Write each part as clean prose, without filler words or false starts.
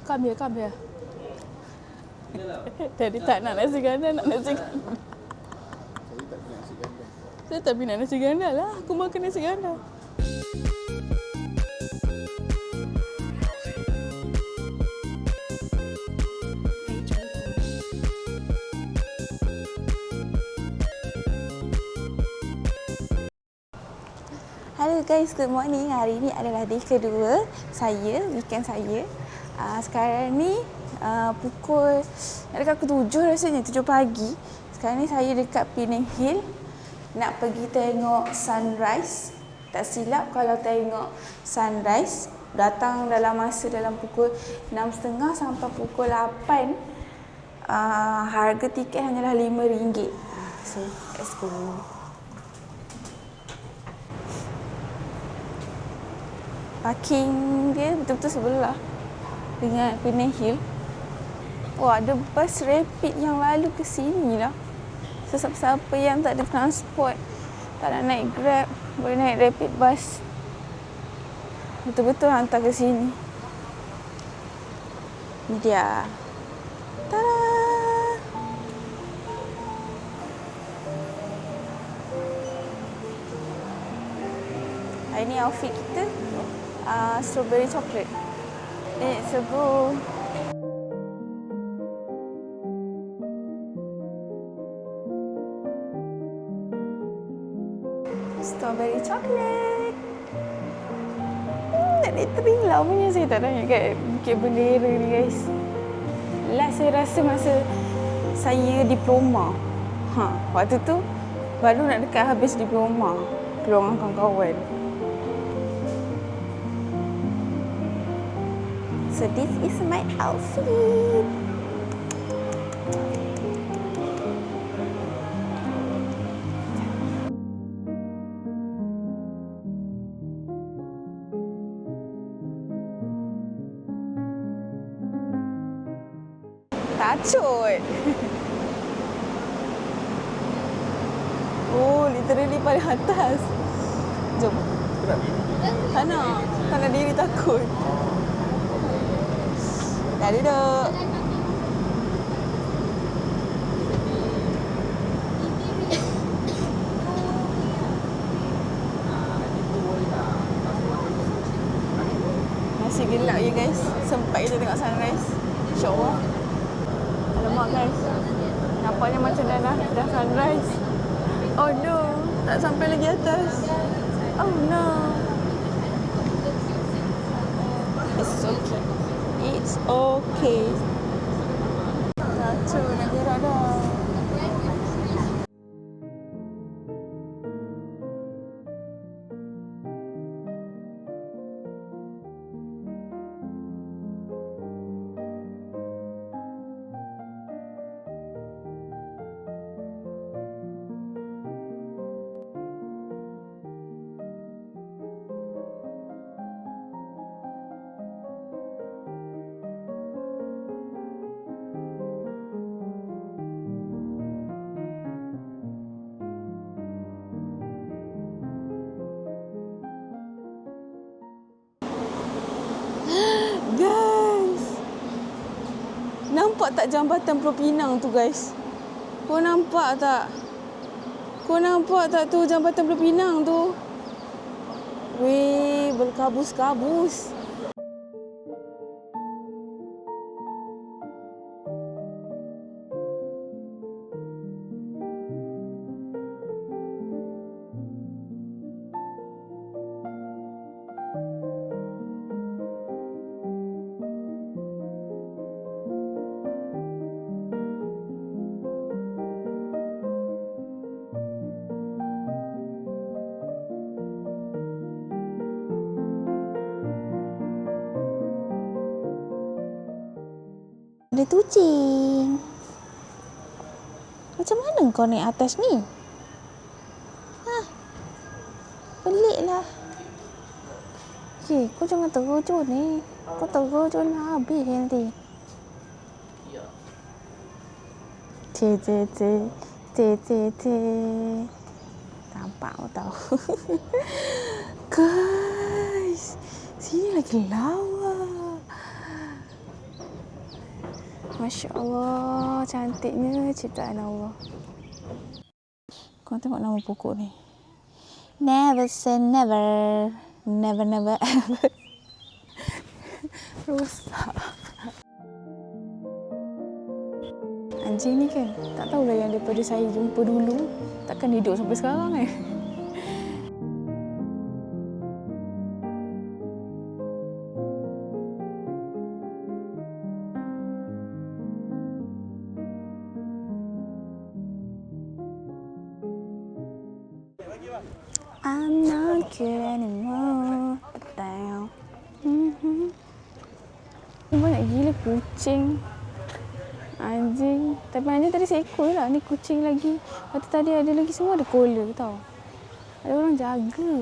Come here, come here. Daddy tak nak nasi ganda, nak nasi ganda. Saya tak minat nasi ganda lah. Aku makan nasi ganda. Hello guys, good morning. Hari ini adalah day kedua saya, weekend saya. Sekarang ni pukul dekat pukul 7 rasanya, 7 pagi. Sekarang ni saya dekat Penang Hill nak pergi tengok sunrise. Tak silap kalau tengok sunrise datang dalam masa dalam pukul 6.30 sampai pukul 8. Harga tiket hanyalah RM5. So, let's go. Parking dia betul-betul sebelah dengan Penang Hill. Wah, ada bas rapid yang lalu ke sini lah. So, siapa yang tak ada transport, tak nak naik Grab, boleh naik rapid bus. Betul-betul hantar ke sini. Ni dia. Tada! Hari ni outfit kita strawberry chocolate. Let's go. Strawberry chocolate. Tak ada terila punya. Saya tak tanya kat Bukit Bendera ni guys. Last saya rasa masa saya diploma. Waktu tu baru nak dekat habis diploma. Keluar dengan kawan-kawan. So this is my outfit. Tacut. Oh, literally paling atas. Jom. Tak nak diri takut. Dah duduk. Masih gelap je guys. Sempat kita tengok sunrise. InsyaAllah. Alamak guys. Nampaknya macam dah sunrise. Oh no. Tak sampai lagi atas. Oh no. It's okay. It's okay. Kacau nak gerak dah. Guys, nampak tak jambatan Pulau Pinang tu guys? Kau nampak tak? Kau nampak tak tu jambatan Pulau Pinang tu? Weh, berkabus-kabus. Ada kucing. Macam mana kau naik atas ni? Peliklah. Okay, kau jangan terujun ni. Kau terujun habis nanti. T. Nampak kau tahu. Guys, sini lagi lawa. Masya Allah, cantiknya ciptaan Allah. Kau tengok nama pokok ni. Never say never. Never, never, ever. Rosak. Anjing ni kan, tak tahulah yang daripada saya jumpa dulu, takkan hidup sampai sekarang I'm not good anymore. Down. Banyak gila kucing. Anjing. Tapi anjing tadi seekor lah. Ni kucing lagi. Lepas tu tadi ada lagi semua ada kola tau. Ada orang jaga.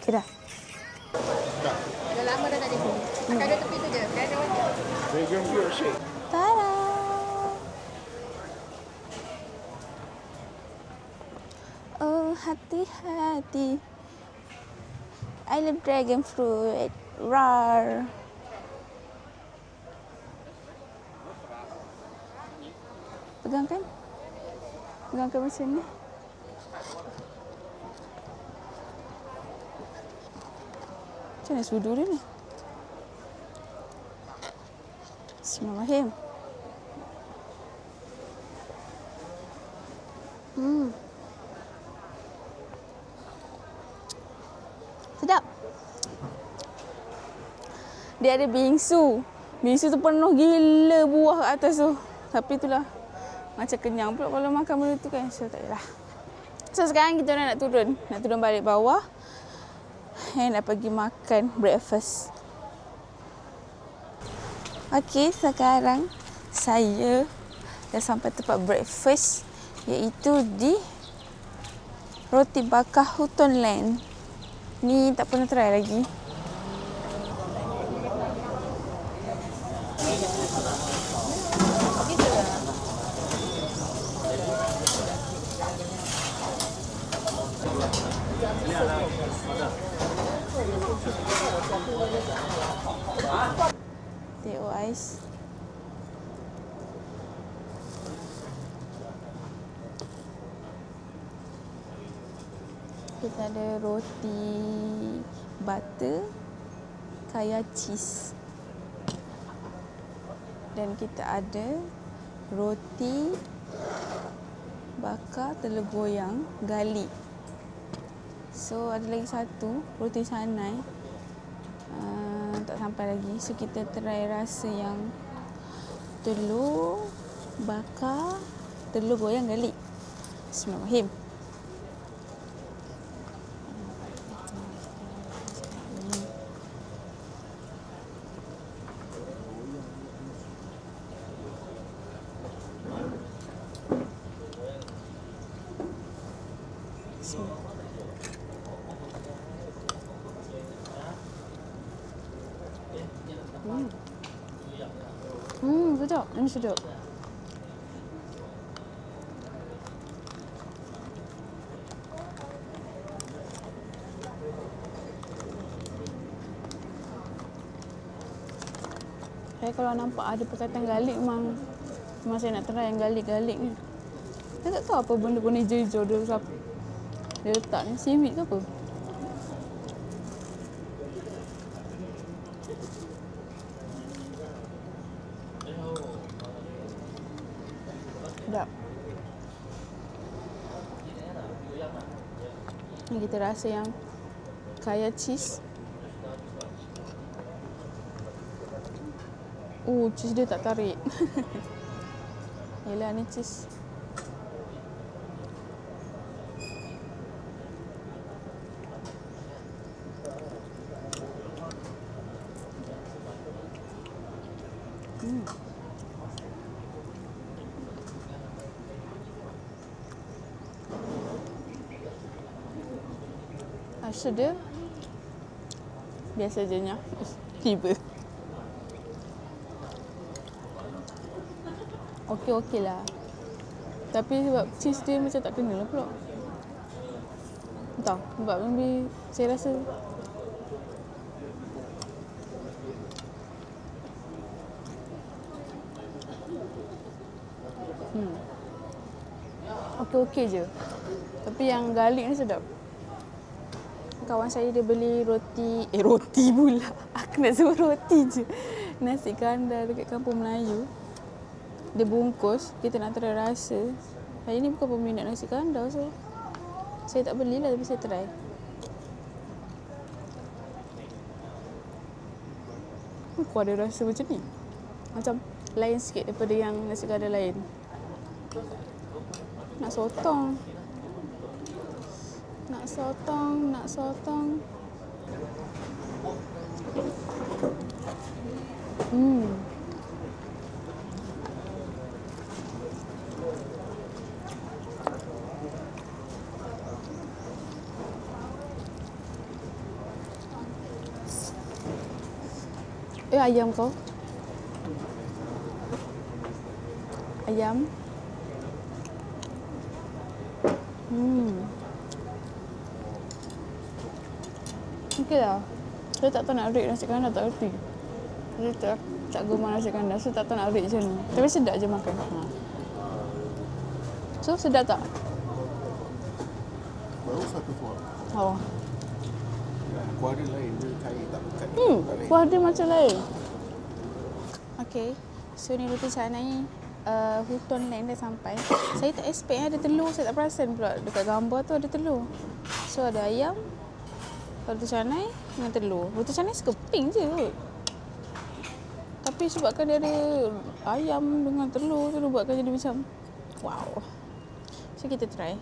Okay dah. Dah lama dah tak ada. Akan ada tepi tu je. Dah ada wajah. Tada! Oh, hati-hati. I love dragon fruit. Rar. Pegangkan. Pegangkan macam ni. Macam mana sudu dia ni? Bismillahirrahmanirrahim. Sedap. Dia ada bingsu. Bingsu tu penuh gila buah kat atas tu. Tapi itulah macam kenyang pula kalau makan benda tu kan. So tak adalah. So sekarang kita nak turun. Nak turun balik bawah. Nak pergi makan breakfast. Okey, sekarang saya dah sampai tempat breakfast iaitu di Roti Bakar Hutton Land. Ni tak pernah try lagi. Teh ais. Kita ada roti butter kaya cheese. Dan kita ada roti bakar telur goyang garlic. So ada lagi satu roti canai. Tak sampai lagi. So kita try rasa yang telur bakar telur goyang garlic. Bismillahirrahmanirrahim. Sedap. Ini sedap. Saya kalau nampak ada perkataan garlic memang saya nak try yang garlic ni. Saya tak tahu apa benda pun hijau-hijau dia letak ni. Seaweed ke apa? Sedap. Ni kita rasa yang kaya cheese. Cheese dia tak tarik. Yelah ni cheese. Rasa dia Biasa je nya. Tiba. Okey lah. Tapi sebab cheese dia macam tak kena lah pula. Entah, sebab lebih saya rasa okey je. Tapi yang garlic ni sedap. Kawan saya dia beli roti pula. Aku nak sebut roti je. Nasi kandar dekat Kampung Melayu. Dia bungkus, kita nak try rasa. Saya ni bukan peminat nasi kandar, so saya tak belilah, tapi saya try. Aku ada rasa macam ni. Macam lain sikit daripada yang nasi kandar lain. Nak sotong. Ayam kau. Ayam. Okey lah. Saya tak tahu nak rate nasi kandar, tak erti. Saya tak gemar nasi kandar, so tak tahu nak rate macam ni. Tapi sedap je makan. So, sedap tak? Baru satu kuah. Oh. Kuah dia lain, dia cair tak pekat. Kuah dia macam lain. Okay. So, ni roti canai Huton lain dah sampai. Saya tak expect ada telur. Saya tak perasan pula dekat gambar tu ada telur. So, ada ayam, roti canai dengan telur. Roti canai sekeping je kot. Tapi sebabkan dia ada ayam dengan telur tu, dia buatkan jadi macam wow. So, kita try.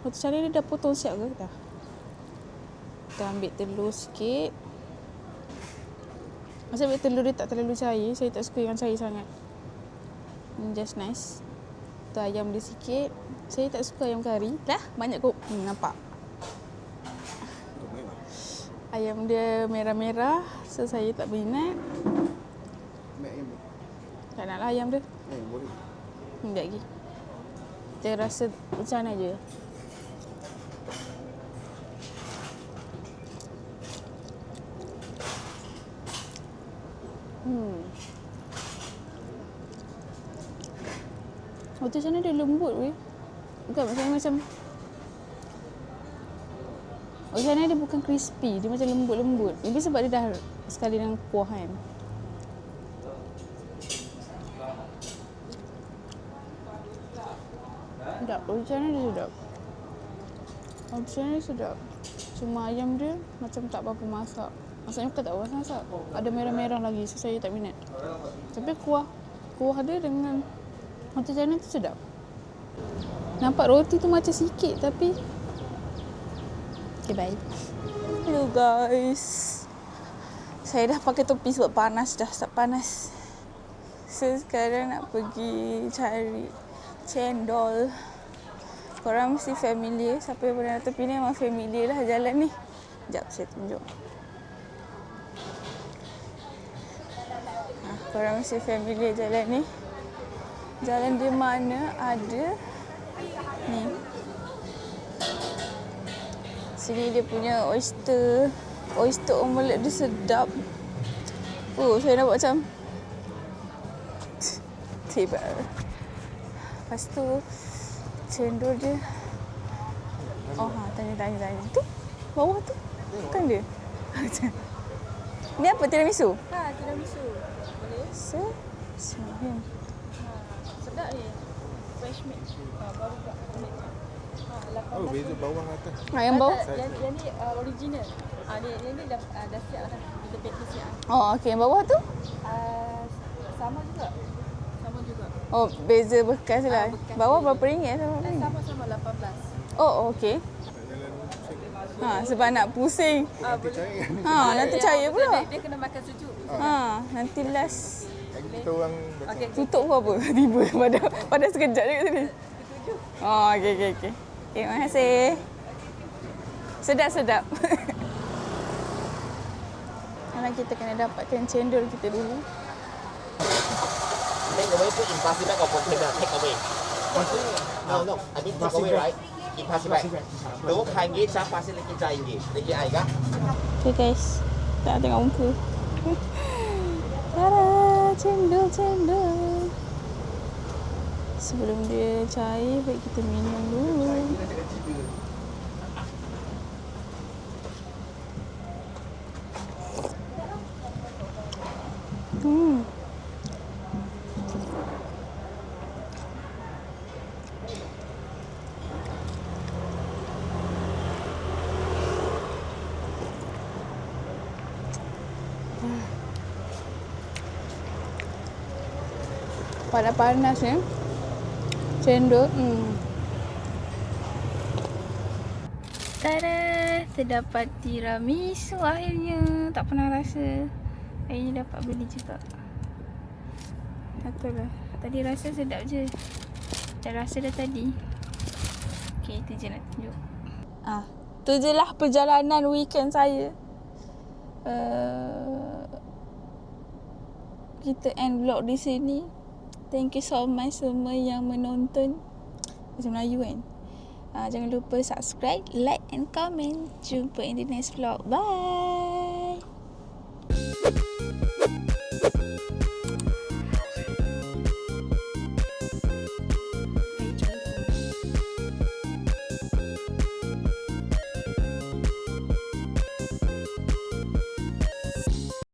Roti canai dia dah potong siap ke? Dah. Kita ambil telur sikit. Masa ambil telur dia tak terlalu cair. Saya tak suka yang cair sangat. Just nice. Tu ayam dia sikit. Saya tak suka ayam kari. Dah banyak kok. Nampak. Ayam dia merah-merah. So saya tak minat. Tak nak lah ayam dia. Boleh. Sekejap lagi. Kita rasa macam mana je. Roti sana dia lembut weh. Bukan macam roti sana dia bukan crispy, dia macam lembut-lembut. Mungkin sebab dia dah sekali dengan kuah kan. Sedap, roti sana dia sedap. Roti sana dia sedap. Cuma ayam dia macam tak berapa masak. Masaknya bukan tak berapa masak. Ada merah-merah lagi, so saya tak minat. Tapi kuah dia dengan roti canai tu sedap. Nampak roti tu macam sikit tapi okay, bye. Hello guys. Saya dah pakai topi sebab panas dah, start panas. So sekarang nak pergi cari cendol. Korang mesti familiar. Siapa yang pernah tepi ni memang familiar lah jalan ni. Sekejap saya tunjuk. Korang mesti familiar jalan ni. Jalan di mana ada ni. Sini dia punya oyster omelette dia sedap. Oh, saya nampak macam tiba. Lepas tu cendol dia. Oh, tanya. Tu bawah tu. Bukan dia. Ni apa, tiramisu? Ha, tiramisu. Boleh? So, bismillah. Sedap ni. Fresh made. Baru buat. Oh, beza bawah atas. Yang bawah? Yang ni original. Yang ni dah siap lah. Kita package siap. Oh, okey. Yang bawah tu? Sama juga. Oh, beza bekas lah. Bekas Bawah berapa ringgit? Sama-sama 18. Oh, okey. Sebab nak pusing. Nanti cair. Nanti cair pula. Dia kena makan sejuk. Nanti last. Kita orang Okey. Tutup pun apa? Tiba pada sekejap je kat sini. Oh, okey. Terima kasih. Sedap. Mana kita kena dapatkan cendol kita dulu. Take away put in plastic bag or container. Take away. No. I mean take away, right? In plastic bag. Đúng haiงี้cha plastic lagi cha ini. Lagi ai kah? Okay guys, tak tengok muka. Tada, cendol. Sebelum dia cair, baik kita minum dulu. Panas ya. Cendol. Tada, terdapat tiramisu akhirnya. Tak pernah rasa. Akhirnya dapat beli juga. Takutlah. Tadi rasa sedap je. Dah rasa dah tadi. Okay, itu je nak tunjuk. Tu je lah perjalanan weekend saya. Kita end vlog di sini. Thank you so much semua yang menonton. Macam Melayu kan. Jangan lupa subscribe, like and comment. Jumpa in the next vlog. Bye.